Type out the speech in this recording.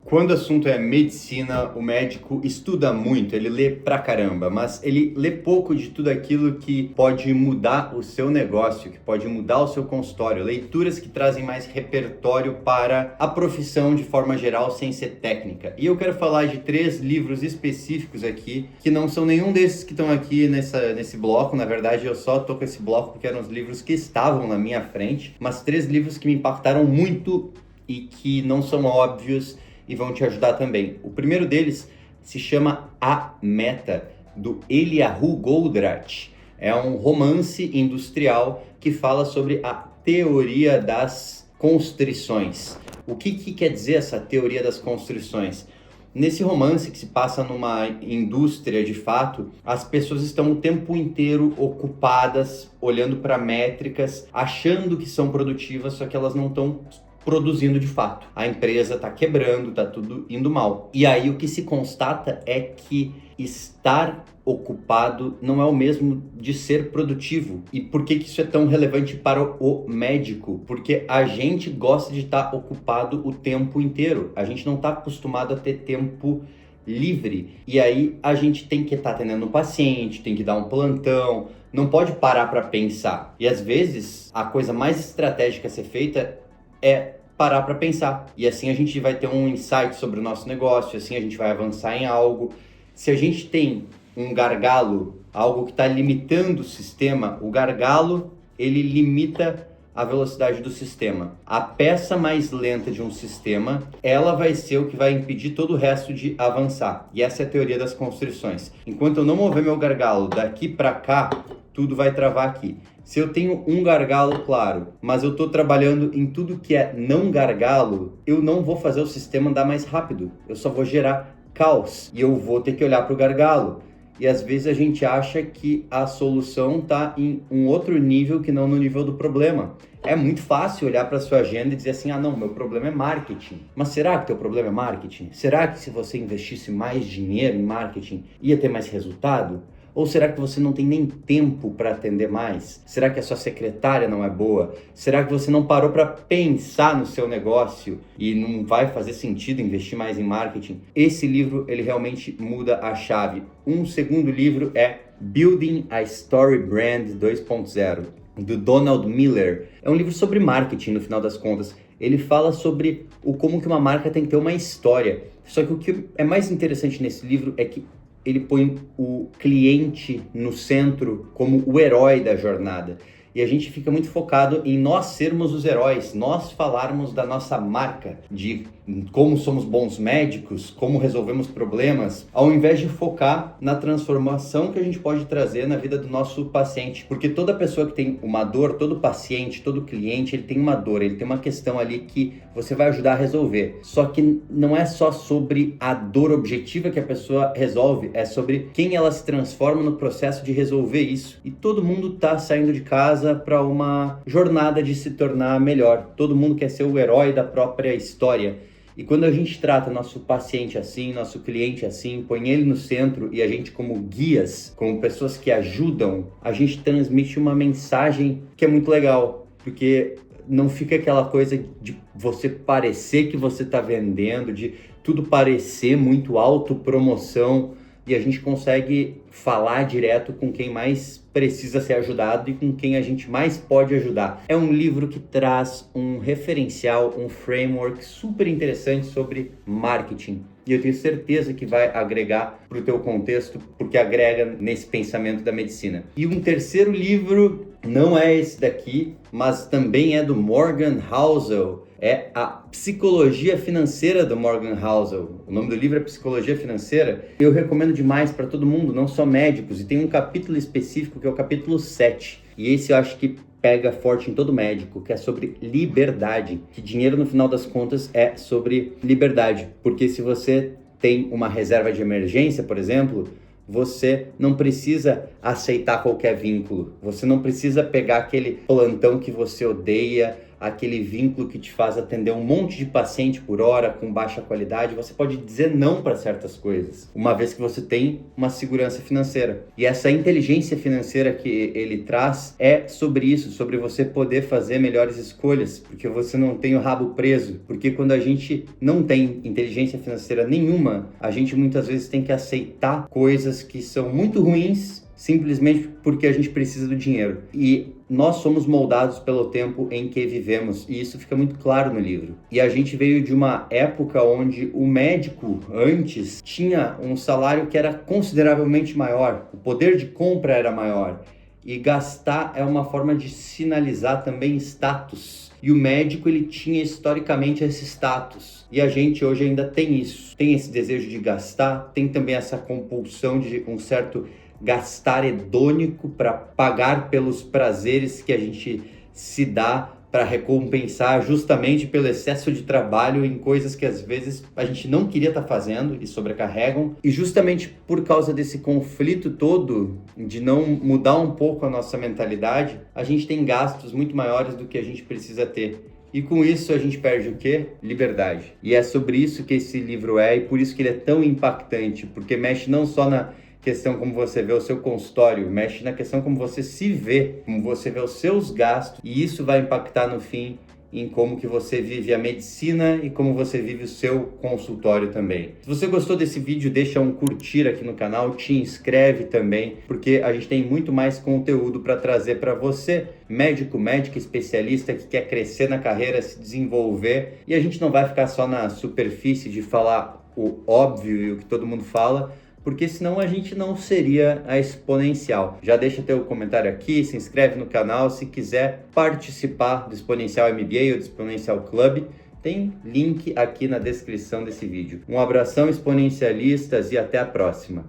Quando o assunto é medicina, o médico estuda muito, ele lê pra caramba, mas ele lê pouco de tudo aquilo que pode mudar o seu negócio, que pode mudar o seu consultório. Leituras que trazem mais repertório para a profissão de forma geral, sem ser técnica. E eu quero falar de 3 livros específicos aqui, que não são nenhum desses que estão aqui nesse bloco. Na verdade, eu só tô com esse bloco porque eram os livros que estavam na minha frente, mas 3 livros que me impactaram muito e que não são óbvios e vão te ajudar também. O primeiro deles se chama A Meta, do Eliyahu Goldratt. É um romance industrial que fala sobre a teoria das constrições. O que quer dizer essa teoria das constrições? Nesse romance que se passa numa indústria de fato, as pessoas estão o tempo inteiro ocupadas, olhando para métricas, achando que são produtivas, só que elas não estão produzindo de fato. A empresa está quebrando, está tudo indo mal. E aí o que se constata é que estar ocupado não é o mesmo de ser produtivo. E por que isso é tão relevante para o médico? Porque a gente gosta de estar ocupado o tempo inteiro. A gente não está acostumado a ter tempo livre. E aí a gente tem que estar atendendo um paciente, tem que dar um plantão, não pode parar para pensar. E às vezes a coisa mais estratégica a ser feita é parar para pensar. E assim a gente vai ter um insight sobre o nosso negócio, assim a gente vai avançar em algo. Se a gente tem um gargalo, algo que está limitando o sistema, o gargalo, ele limita a velocidade do sistema. A peça mais lenta de um sistema, ela vai ser o que vai impedir todo o resto de avançar. E essa é a teoria das constrições. Enquanto eu não mover meu gargalo daqui para cá, tudo vai travar aqui. Se eu tenho um gargalo, claro, mas eu estou trabalhando em tudo que é não gargalo, eu não vou fazer o sistema andar mais rápido. Eu só vou gerar caos e eu vou ter que olhar para o gargalo. E às vezes a gente acha que a solução está em um outro nível que não no nível do problema. É muito fácil olhar para a sua agenda e dizer assim, não, meu problema é marketing. Mas será que teu problema é marketing? Será que se você investisse mais dinheiro em marketing, ia ter mais resultado? Ou será que você não tem nem tempo para atender mais? Será que a sua secretária não é boa? Será que você não parou para pensar no seu negócio e não vai fazer sentido investir mais em marketing? Esse livro, ele realmente muda a chave. Um segundo livro é Building a Story Brand 2.0, do Donald Miller. É um livro sobre marketing, no final das contas. Ele fala sobre como que uma marca tem que ter uma história. Só que o que é mais interessante nesse livro é que ele põe o cliente no centro como o herói da jornada. E a gente fica muito focado em nós sermos os heróis, nós falarmos da nossa marca, de como somos bons médicos, como resolvemos problemas, ao invés de focar na transformação que a gente pode trazer na vida do nosso paciente. Porque toda pessoa que tem uma dor, todo paciente, todo cliente, ele tem uma dor, ele tem uma questão ali que você vai ajudar a resolver. Só que não é só sobre a dor objetiva que a pessoa resolve, é sobre quem ela se transforma no processo de resolver isso. E todo mundo tá saindo de casa para uma jornada de se tornar melhor. Todo mundo quer ser o herói da própria história. E quando a gente trata nosso paciente assim, nosso cliente assim, põe ele no centro e a gente como guias, como pessoas que ajudam, a gente transmite uma mensagem que é muito legal, porque não fica aquela coisa de você parecer que você está vendendo, de tudo parecer muito autopromoção, e a gente consegue falar direto com quem mais precisa ser ajudado e com quem a gente mais pode ajudar. É um livro que traz um referencial, um framework super interessante sobre marketing. E eu tenho certeza que vai agregar para o teu contexto, porque agrega nesse pensamento da medicina. E um terceiro livro, não é esse daqui, mas também é do Morgan Housel. É a Psicologia Financeira do Morgan Housel. O nome do livro é Psicologia Financeira. Eu recomendo demais para todo mundo, não só médicos. E tem um capítulo específico que é o capítulo 7. E esse eu acho que pega forte em todo médico, que é sobre liberdade. Que dinheiro, no final das contas, é sobre liberdade. Porque se você tem uma reserva de emergência, por exemplo, você não precisa aceitar qualquer vínculo. Você não precisa pegar aquele plantão que você odeia, aquele vínculo que te faz atender um monte de paciente por hora com baixa qualidade. Você pode dizer não para certas coisas, uma vez que você tem uma segurança financeira. E essa inteligência financeira que ele traz é sobre isso, sobre você poder fazer melhores escolhas, porque você não tem o rabo preso. Porque quando a gente não tem inteligência financeira nenhuma, a gente muitas vezes tem que aceitar coisas que são muito ruins simplesmente porque a gente precisa do dinheiro. E nós somos moldados pelo tempo em que vivemos, e isso fica muito claro no livro. E a gente veio de uma época onde o médico antes tinha um salário que era consideravelmente maior, o poder de compra era maior, e gastar é uma forma de sinalizar também status. E o médico, ele tinha historicamente esse status. E a gente hoje ainda tem isso. Tem esse desejo de gastar, tem também essa compulsão de um certo gastar hedônico para pagar pelos prazeres que a gente se dá, para recompensar justamente pelo excesso de trabalho em coisas que às vezes a gente não queria estar fazendo e sobrecarregam. E justamente por causa desse conflito todo, de não mudar um pouco a nossa mentalidade, a gente tem gastos muito maiores do que a gente precisa ter. E com isso a gente perde o quê? Liberdade. E é sobre isso que esse livro é, e por isso que ele é tão impactante, porque mexe não só na questão como você vê o seu consultório, mexe na questão como você se vê, como você vê os seus gastos, e isso vai impactar no fim em como que você vive a medicina e como você vive o seu consultório também. Se você gostou desse vídeo, deixa um curtir aqui no canal, te inscreve também, porque a gente tem muito mais conteúdo para trazer para você, médico, médica, especialista que quer crescer na carreira, se desenvolver, e a gente não vai ficar só na superfície de falar o óbvio e o que todo mundo fala, porque senão a gente não seria a Exponencial. Já deixa teu comentário aqui, se inscreve no canal, se quiser participar do Exponencial MBA ou do Exponencial Club, tem link aqui na descrição desse vídeo. Um abração, exponencialistas, e até a próxima!